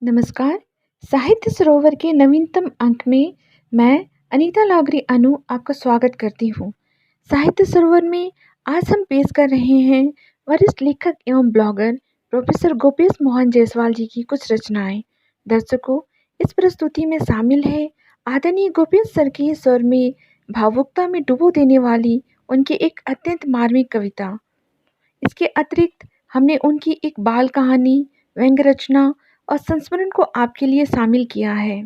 नमस्कार। साहित्य सरोवर के नवीनतम अंक में मैं अनीता लागरी अनु आपका स्वागत करती हूँ। साहित्य सरोवर में आज हम पेश कर रहे हैं वरिष्ठ लेखक एवं ब्लॉगर प्रोफेसर गोपेश मोहन जायसवाल जी की कुछ रचनाएं। दर्शकों, इस प्रस्तुति में शामिल है आदरणीय गोपेश सर के स्वर में भावुकता में डुबो देने वाली उनकी एक अत्यंत मार्मिक कविता। इसके अतिरिक्त हमने उनकी एक बाल कहानी, व्यंग्य रचना और संस्मरण को आपके लिए शामिल किया है।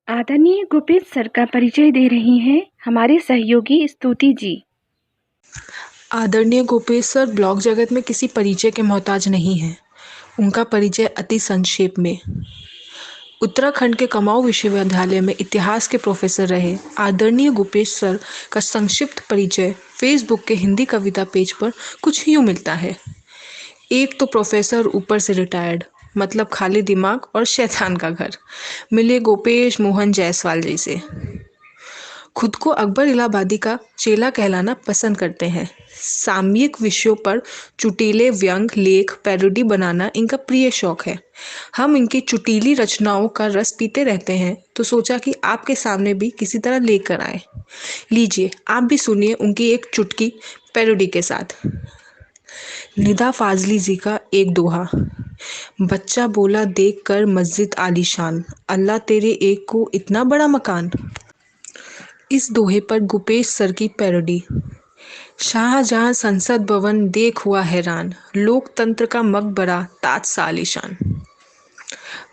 आदरणीय गोपेश सर का परिचय दे रही हैं हमारे सहयोगी स्तुति जी। आदरणीय गोपेश सर ब्लॉग जगत में किसी परिचय के मोहताज नहीं हैं। उनका परिचय अति संक्षेप में। उत्तराखंड के कुमाऊं विश्वविद्यालय में इतिहास के प्रोफेसर रहे आदरणीय गोपेश सर का संक्षिप्त परिचय फेसबुक के हिंदी कविता पेज पर कुछ यूँ मिलता है। एक तो प्रोफेसर ऊपर से रिटायर्ड, मतलब खाली दिमाग और शैतान का घर। मिले गोपेश मोहन जायसवाल जैसे। खुद को अकबर इलाहाबादी का चेला कहलाना पसंद करते हैं। सामयिक विषयों पर चुटीले व्यंग लेख पैरोडी बनाना इनका प्रिय शौक है। हम इनकी चुटीली रचनाओं का रस पीते रहते हैं तो सोचा कि आपके सामने भी किसी तरह लेकर आए। लीजिए आप भी सुनिए उनकी एक चुटकी पैरोडी के साथ। निदा फाजली जी का एक दोहा। बच्चा बोला देख कर मस्जिद आलीशान, अल्लाह तेरे एक को इतना बड़ा मकान। इस दोहे पर गोपेश सर की पैरोडी। शाहजहां संसद भवन देख हुआ हैरान, लोकतंत्र का मकबरा ताज सा आलीशान।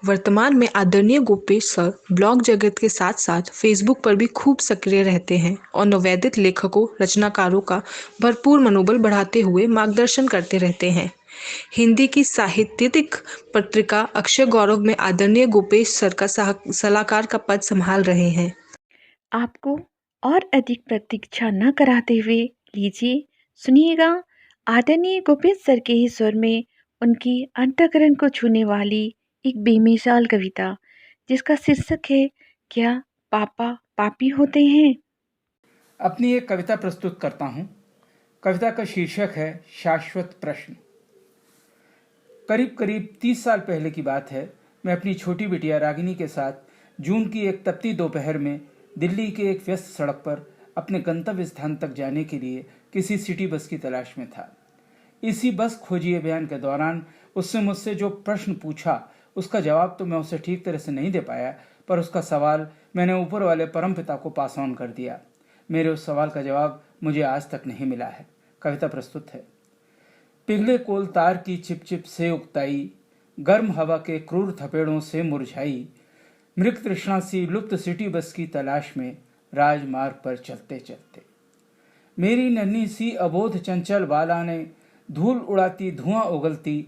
वर्तमान में आदरणीय गोपेश सर ब्लॉग जगत के साथ साथ फेसबुक पर भी खूब सक्रिय रहते हैं और नवोदित लेखकों रचनाकारों का भरपूर मनोबल बढ़ाते हुए मार्गदर्शन करते रहते हैं। हिंदी की साहित्यिक पत्रिका अक्षर गौरव में आदरणीय गोपेश सर का सलाहकार का पद संभाल रहे हैं। आपको और अधिक प्रतीक्षा न कराते हुए लीजिए सुनिएगा आदरणीय गोपेश सर के ही स्वर में उनकी अंतःकरण को छूने वाली एक बेमिसाल कविता, जिसका शीर्षक है क्या पापा पापी होते हैं। अपनी एक कविता प्रस्तुत करता हूँ। कविता का शीर्षक है शाश्वत प्रश्न। करीब करीब 30 साल पहले की बात है। मैं अपनी छोटी बिटिया रागिनी के साथ जून की एक तपती दोपहर में दिल्ली के एक व्यस्त सड़क पर अपने गंतव्य स्थान तक जाने के लिए किसी सिटी बस की तलाश में था। इसी बस खोजी अभियान के दौरान उससे मुझसे जो प्रश्न पूछा उसका जवाब तो मैं उसे ठीक तरह से नहीं दे पाया, पर उसका सवाल मैंने ऊपर वाले परमपिता को पास ऑन कर दिया। मेरे उस सवाल का जवाब मुझे आज तक नहीं मिला है। कविता प्रस्तुत है। पिघले कोल तार की चिपचिप से उकताई, गर्म हवा के क्रूर थपेड़ों से मुरझाई, मृग तृष्णा सी लुप्त सिटी बस की तलाश में राजमार्ग पर चलते चलते मेरी नन्ही सी अबोध चंचल बाला ने धूल उड़ाती धुआं उगलती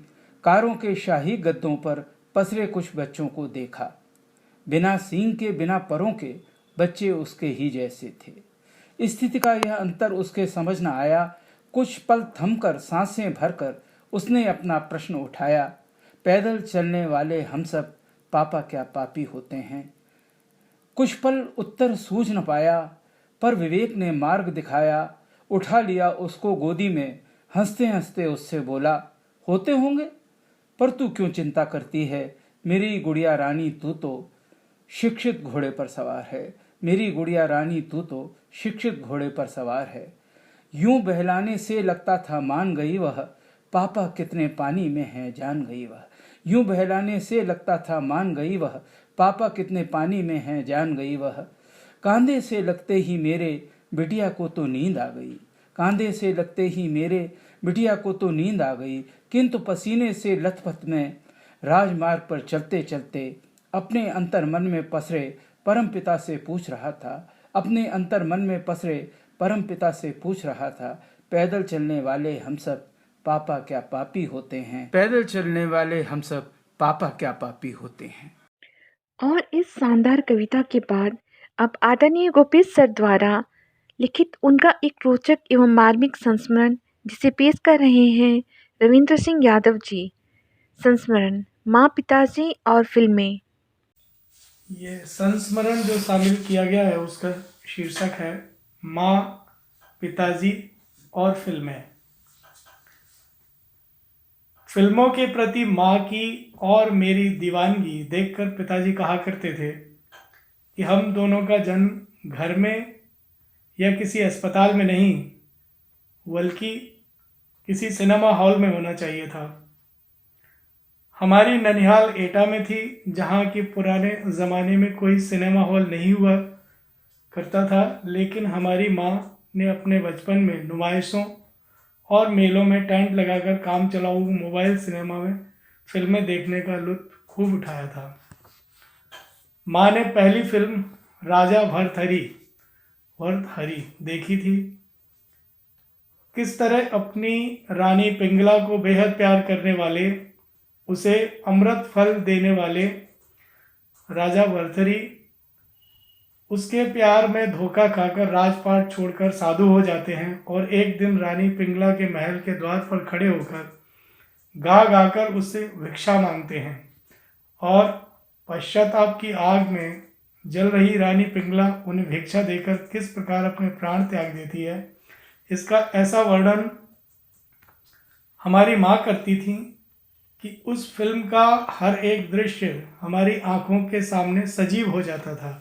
कारों के शाही गद्दों पर पसरे कुछ बच्चों को देखा। बिना सींग के बिना परों के बच्चे उसके ही जैसे थे। स्थिति का यह अंतर उसके समझ न आया। कुछ पल थमकर सांसें भरकर उसने अपना प्रश्न उठाया, पैदल चलने वाले हम सब पापा क्या पापी होते हैं। कुछ पल उत्तर सूझ न पाया, पर विवेक ने मार्ग दिखाया। उठा लिया उसको गोदी में, हंसते हंसते उससे बोला, होते होंगे, पर तू क्यों चिंता करती है। मेरी गुड़िया रानी तू तो शिक्षित घोड़े पर सवार है। मेरी गुड़िया रानी तू तो शिक्षित घोड़े पर सवार है। यूं बहलाने से लगता था मान गई वह, पापा कितने पानी में है जान गई वह। यूं बहलाने से लगता था मान गई वह, पापा कितने पानी में है जान गई वह। कांधे से लगते ही मेरे बिटिया को तो नींद आ गई। कांधे से लगते ही मेरे बिटिया को तो नींद आ गई, किंतु पसीने से लथपथ में राजमार्ग पर चलते चलते अपने अंतर मन में पसरे परम पिता से पूछ रहा था। अपने अंतर मन में पसरे परम पिता से पूछ रहा था, पैदल चलने वाले हम सब पापा क्या पापी होते हैं। पैदल चलने वाले हम सब पापा क्या पापी होते हैं। और इस शानदार कविता के बाद अब आदरणीय गोपेश सर द्वारा लिखित उनका एक रोचक एवं मार्मिक संस्मरण, जिसे पेश कर रहे हैं रविंद्र सिंह यादव जी। संस्मरण माँ पिताजी और फिल्में। ये संस्मरण जो शामिल किया गया है उसका शीर्षक है माँ पिताजी और फिल्में। फिल्मों के प्रति माँ की और मेरी दीवानगी देखकर पिताजी कहा करते थे कि हम दोनों का जन्म घर में या किसी अस्पताल में नहीं बल्कि किसी सिनेमा हॉल में होना चाहिए था। हमारी ननिहाल एटा में थी, जहाँ की पुराने ज़माने में कोई सिनेमा हॉल नहीं हुआ करता था, लेकिन हमारी माँ ने अपने बचपन में नुमाइशों और मेलों में टेंट लगाकर काम चलाऊ मोबाइल सिनेमा में फिल्में देखने का लुत्फ खूब उठाया था। माँ ने पहली फिल्म राजा भर्तहरि देखी थी। किस तरह अपनी रानी पिंगला को बेहद प्यार करने वाले, उसे अमृत फल देने वाले राजा भर्तहरि उसके प्यार में धोखा खाकर राजपाट छोड़कर साधु हो जाते हैं और एक दिन रानी पिंगला के महल के द्वार पर खड़े होकर गा गाकर उससे भिक्षा मांगते हैं और पश्चाताप की आग में जल रही रानी पिंगला उन्हें भिक्षा देकर किस प्रकार अपने प्राण त्याग देती है, इसका ऐसा वर्णन हमारी माँ करती थी कि उस फिल्म का हर एक दृश्य हमारी आंखों के सामने सजीव हो जाता था।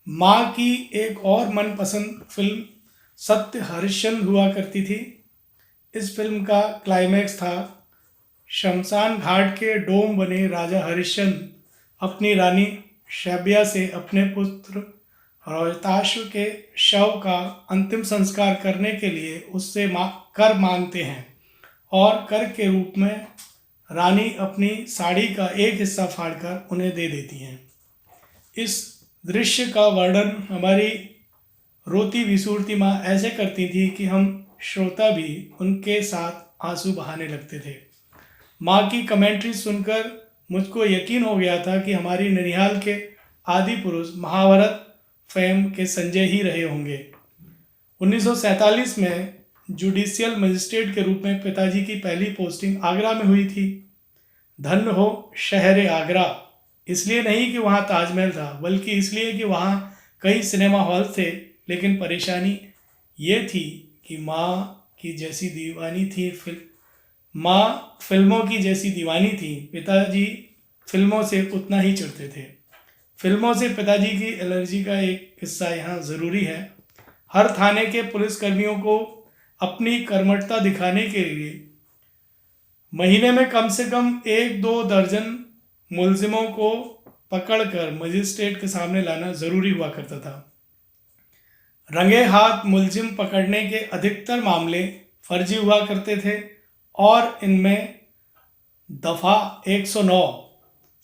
माँ की एक और मनपसंद फिल्म सत्य हरिश्चंद्र हुआ करती थी। इस फिल्म का क्लाइमैक्स था शमशान घाट के डोम बने राजा हरिश्चंद्र अपनी रानी शैब्या से अपने पुत्र रोहिताश्व के शव का अंतिम संस्कार करने के लिए उससे कर मांगते हैं और कर के रूप में रानी अपनी साड़ी का एक हिस्सा फाड़कर उन्हें दे देती हैं। इस दृश्य का वर्णन हमारी रोती विसूरती माँ ऐसे करती थी कि हम श्रोता भी उनके साथ आंसू बहाने लगते थे। माँ की कमेंट्री सुनकर मुझको यकीन हो गया था कि हमारी ननिहाल के आदि पुरुष महाभारत फेम के संजय ही रहे होंगे। 1947 में जुडिशियल मजिस्ट्रेट के रूप में पिताजी की पहली पोस्टिंग आगरा में हुई थी। धन्य हो शहर आगरा, इसलिए नहीं कि वहाँ ताजमहल था, बल्कि इसलिए कि वहाँ कई सिनेमा हॉल थे। लेकिन परेशानी ये थी कि माँ की जैसी दीवानी थी माँ फिल्मों की जैसी दीवानी थी, पिताजी फिल्मों से उतना ही चिढ़ते थे। फिल्मों से पिताजी की एलर्जी का एक किस्सा यहाँ ज़रूरी है। हर थाने के पुलिसकर्मियों को अपनी कर्मठता दिखाने के लिए महीने में कम से कम 1-2 दर्जन मुलजिमों को पकड़कर मजिस्ट्रेट के सामने लाना ज़रूरी हुआ करता था। रंगे हाथ मुलजिम पकड़ने के अधिकतर मामले फर्जी हुआ करते थे और इनमें दफ़ा 109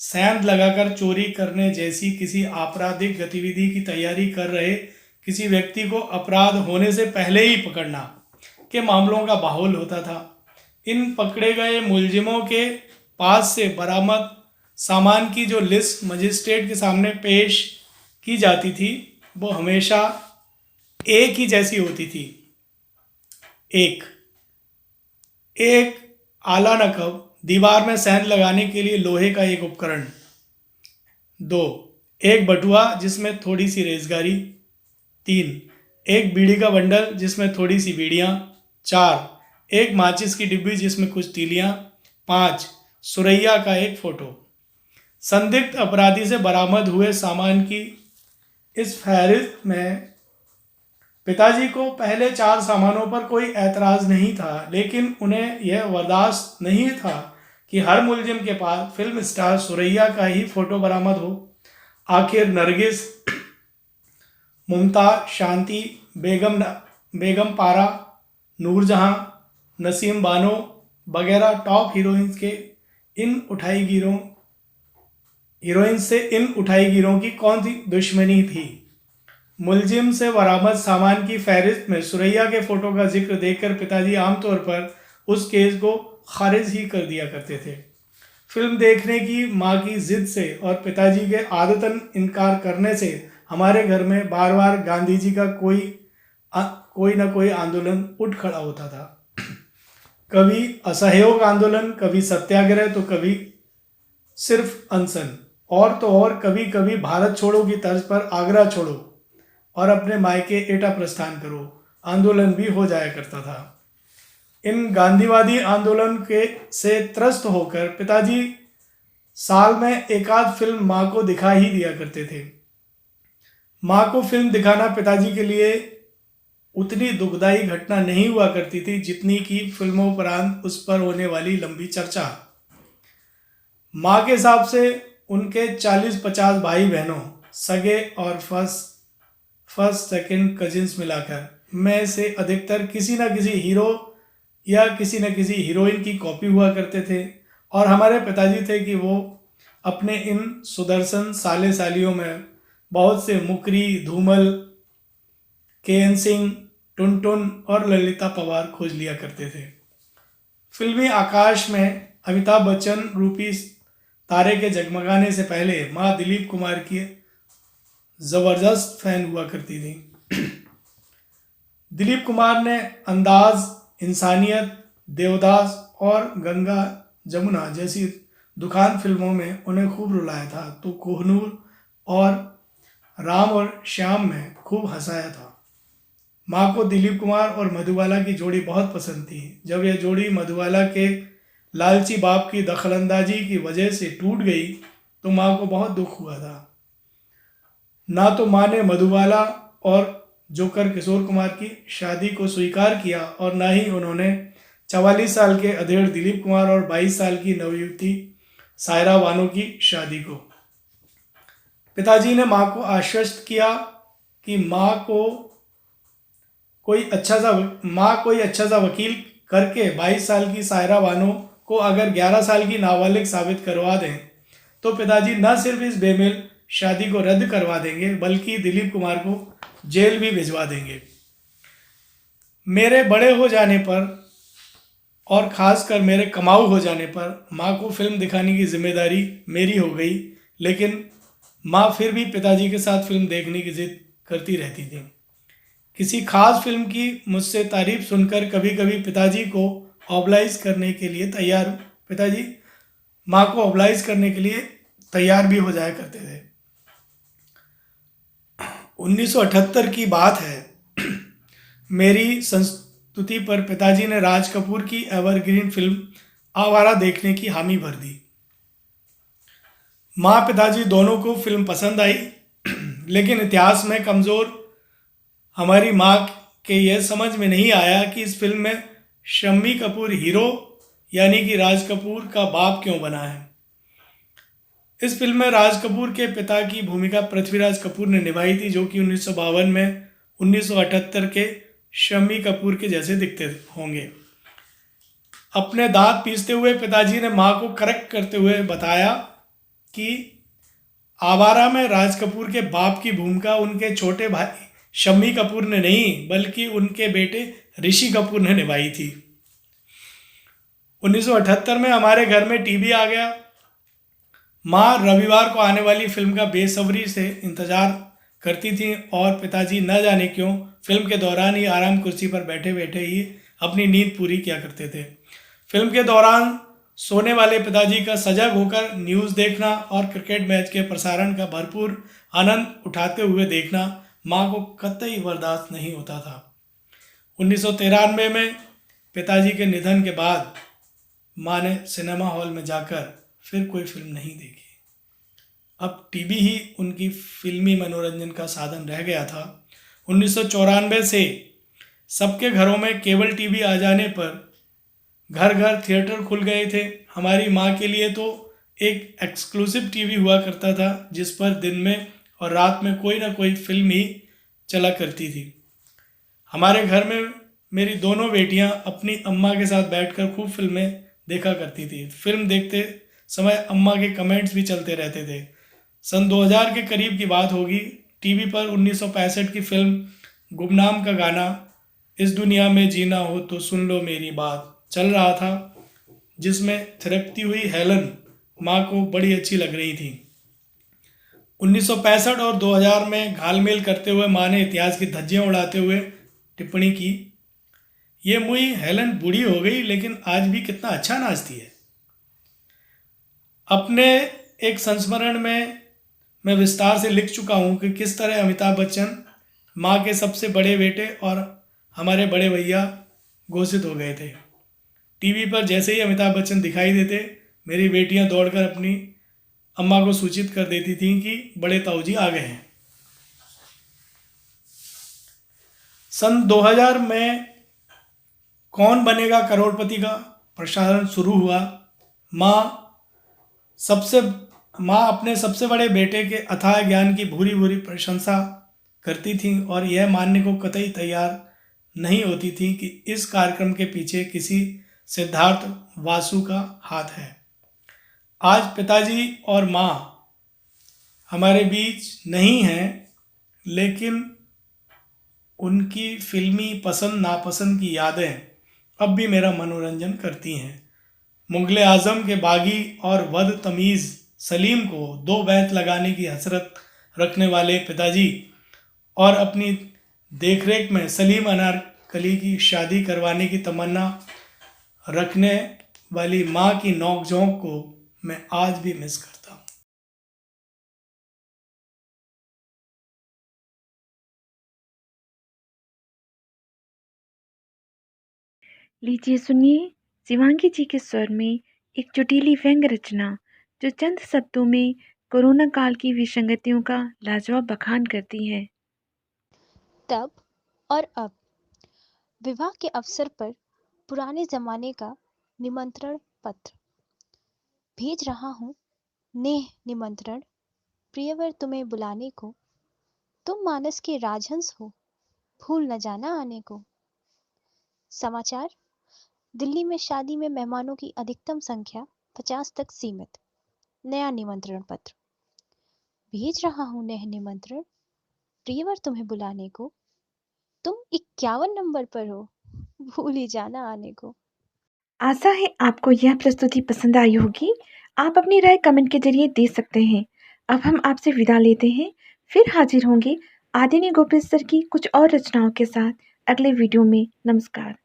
सेंध लगाकर चोरी करने जैसी किसी आपराधिक गतिविधि की तैयारी कर रहे किसी व्यक्ति को अपराध होने से पहले ही पकड़ना के मामलों का बाहुल होता था। इन पकड़े गए मुलजिमों के पास से बरामद सामान की जो लिस्ट मजिस्ट्रेट के सामने पेश की जाती थी वो हमेशा एक ही जैसी होती थी। एक आला नकब, दीवार में सेंध लगाने के लिए लोहे का एक उपकरण। 2, एक बटुआ जिसमें थोड़ी सी रेजगारी। 3, एक बीड़ी का बंडल जिसमें थोड़ी सी बीड़ियाँ। 4, एक माचिस की डिब्बी जिसमें कुछ तीलियाँ। 5, सुरैया का एक फ़ोटो। संदिग्ध अपराधी से बरामद हुए सामान की इस फहरिस्त में पिताजी को पहले 4 सामानों पर कोई ऐतराज़ नहीं था, लेकिन उन्हें यह बर्दाश्त नहीं था कि हर मुलजिम के पास फिल्म स्टार सुरैया का ही फ़ोटो बरामद हो। आखिर नरगिस, मुमताज़, शांति, बेगम पारा, नूरजहां, नसीम बानो वगैरह टॉप हीरोइंस से इन उठाई गिरों की कौन सी दुश्मनी थी। मुलजिम से बरामद सामान की फहरिस्त में सुरैया के फ़ोटो का जिक्र देखकर पिताजी आमतौर पर उस केस को खारिज ही कर दिया करते थे। फिल्म देखने की माँ की जिद से और पिताजी के आदतन इनकार करने से हमारे घर में बार बार गांधी जी का कोई ना कोई आंदोलन उठ खड़ा होता था। कभी असहयोग आंदोलन, कभी सत्याग्रह, तो कभी सिर्फ अनशन, और तो और कभी कभी भारत छोड़ो की तर्ज पर आगरा छोड़ो और अपने मायके एटा प्रस्थान करो आंदोलन भी हो जाया करता था। इन गांधीवादी आंदोलन के से त्रस्त होकर पिताजी साल में एक आध फिल्म माँ को दिखा ही दिया करते थे। माँ को फिल्म दिखाना पिताजी के लिए उतनी दुखदाई घटना नहीं हुआ करती थी जितनी कि फिल्मोपरांत उस पर होने वाली लंबी चर्चा। माँ के हिसाब से उनके 40-50 भाई बहनों, सगे और फर्स्ट सेकंड कजिन्स मिलाकर में से अधिकतर किसी न किसी हीरो या किसी न किसी हीरोइन की कॉपी हुआ करते थे। और हमारे पिताजी थे कि वो अपने इन सुदर्शन साले सालियों में बहुत से मुकरी, धूमल, के.एन. सिंह, टुनटुन और ललिता पवार खोज लिया करते थे। फिल्मी आकाश में अमिताभ बच्चन रूपी तारे के जगमगाने से पहले माँ दिलीप कुमार की ज़बरदस्त फैन हुआ करती थी। दिलीप कुमार ने अंदाज, इंसानियत, देवदास और गंगा जमुना जैसी दुकान फिल्मों में उन्हें खूब रुलाया था, तो कोहनूर और राम और श्याम में खूब हंसाया था। माँ को दिलीप कुमार और मधुबाला की जोड़ी बहुत पसंद थी। जब यह जोड़ी मधुबाला के लालची बाप की दखलंदाजी की वजह से टूट गई तो माँ को बहुत दुख हुआ था। ना तो माँ ने मधुबाला और जोकर किशोर कुमार की शादी को स्वीकार किया और ना ही उन्होंने 44 साल के अधेड़ दिलीप कुमार और 22 साल की नवयुवती सायरा बानो की शादी को। पिताजी ने माँ को आश्वस्त किया कि माँ कोई अच्छा सा वकील करके 22 साल की सायरा बानो को अगर 11 साल की नाबालिग साबित करवा दें तो पिताजी न सिर्फ इस बेमेल शादी को रद्द करवा देंगे बल्कि दिलीप कुमार को जेल भी भिजवा देंगे। मेरे बड़े हो जाने पर और ख़ासकर मेरे कमाऊ हो जाने पर माँ को फिल्म दिखाने की जिम्मेदारी मेरी हो गई, लेकिन माँ फिर भी पिताजी के साथ फिल्म देखने की जिद करती रहती थी। किसी खास फिल्म की मुझसे तारीफ सुनकर कभी कभी पिताजी माँ को ऑब्लाइज करने के लिए तैयार भी हो जाया करते थे। 1978 की बात है। मेरी संस्तुति पर पिताजी ने राज कपूर की एवरग्रीन फिल्म आवारा देखने की हामी भर दी। माँ पिताजी दोनों को फिल्म पसंद आई, लेकिन इतिहास में कमज़ोर हमारी माँ के यह समझ में नहीं आया कि इस फिल्म में शम्मी कपूर हीरो यानी कि राज कपूर का बाप क्यों बना है। इस फिल्म में राज कपूर के पिता की भूमिका पृथ्वीराज कपूर ने निभाई थी, जो कि 1952 में 1978 के शम्मी कपूर के जैसे दिखते होंगे। अपने दांत पीसते हुए पिताजी ने माँ को करेक्ट करते हुए बताया कि आवारा में राज कपूर के बाप की भूमिका उनके छोटे भाई शम्मी कपूर ने नहीं बल्कि उनके बेटे ऋषि कपूर ने निभाई थी। 1978 में हमारे घर में टीवी आ गया। माँ रविवार को आने वाली फिल्म का बेसब्री से इंतज़ार करती थी और पिताजी न जाने क्यों फिल्म के दौरान ही आराम कुर्सी पर बैठे बैठे ही अपनी नींद पूरी किया करते थे। फिल्म के दौरान सोने वाले पिताजी का सजग होकर न्यूज़ देखना और क्रिकेट मैच के प्रसारण का भरपूर आनंद उठाते हुए देखना माँ को कतई बर्दाश्त नहीं होता था। 1993 में पिताजी के निधन के बाद माँ ने सिनेमा हॉल में जाकर फिर कोई फिल्म नहीं देखी। अब टीवी ही उनकी फिल्मी मनोरंजन का साधन रह गया था। 1994 से सबके घरों में केबल टीवी आ जाने पर घर घर थिएटर खुल गए थे। हमारी माँ के लिए तो एक एक्सक्लूसिव टीवी हुआ करता था जिस पर दिन में और रात में कोई ना कोई फिल्म ही चला करती थी। हमारे घर में मेरी दोनों बेटियां अपनी अम्मा के साथ बैठकर खूब फिल्में देखा करती थी। फिल्म देखते समय अम्मा के कमेंट्स भी चलते रहते थे। सन 2000 के करीब की बात होगी। टीवी पर 1965 की फिल्म गुमनाम का गाना इस दुनिया में जीना हो तो सुन लो मेरी बात चल रहा था, जिसमें थिरकती हुई हेलन माँ को बड़ी अच्छी लग रही थी। 1965 और 2000 में घालमेल करते हुए माँ ने इतिहास की धज्जियाँ उड़ाते हुए टिप्पणी की, ये मुई हेलन बूढ़ी हो गई लेकिन आज भी कितना अच्छा नाचती है। अपने एक संस्मरण में मैं विस्तार से लिख चुका हूँ कि किस तरह अमिताभ बच्चन माँ के सबसे बड़े बेटे और हमारे बड़े भैया घोषित हो गए थे। टीवी पर जैसे ही अमिताभ बच्चन दिखाई देते, मेरी बेटियां दौड़कर अपनी अम्मा को सूचित कर देती थीं कि बड़े ताऊ जी आ गए हैं। सन 2000 में कौन बनेगा करोड़पति का प्रसारण शुरू हुआ। माँ अपने सबसे बड़े बेटे के अथाह ज्ञान की भूरी भूरी प्रशंसा करती थीं और यह मानने को कतई तैयार नहीं होती थी कि इस कार्यक्रम के पीछे किसी सिद्धार्थ वासु का हाथ है। आज पिताजी और माँ हमारे बीच नहीं हैं, लेकिन उनकी फिल्मी पसंद नापसंद की यादें अब भी मेरा मनोरंजन करती हैं। मुगले आजम के बागी और वध तमीज़ सलीम को 2 बैत लगाने की हसरत रखने वाले पिताजी और अपनी देखरेख में सलीम अनारकली की शादी करवाने की तमन्ना रखने वाली माँ की नोक-झोंक को मैं आज भी मिस करता हूँ। लीजिए सुनिए शिवांगी जी के स्वर में एक चुटीली व्यंग रचना जो चंद शब्दों में कोरोना काल की विसंगतियों का लाजवाब बखान करती है। तब और अब विवाह के अवसर पर पुराने जमाने का निमंत्रण पत्र भेज रहा हूँ। नेह निमंत्रण प्रियवर तुम्हें बुलाने को, तुम मानस के राजहंस हो, भूल न जाना आने को। समाचार, दिल्ली में शादी में मेहमानों की अधिकतम संख्या 50 तक सीमित। नया निमंत्रण पत्र भेज रहा हूँ। नेह निमंत्रण प्रियवर तुम्हें बुलाने को, तुम 51 नंबर पर हो, भूल ही जाना आने को। आशा है आपको यह प्रस्तुति पसंद आई होगी। आप अपनी राय कमेंट के जरिए दे सकते हैं। अब हम आपसे विदा लेते हैं, फिर हाजिर होंगे आदिनी गोपेश्वर की कुछ और रचनाओं के साथ अगले वीडियो में। नमस्कार।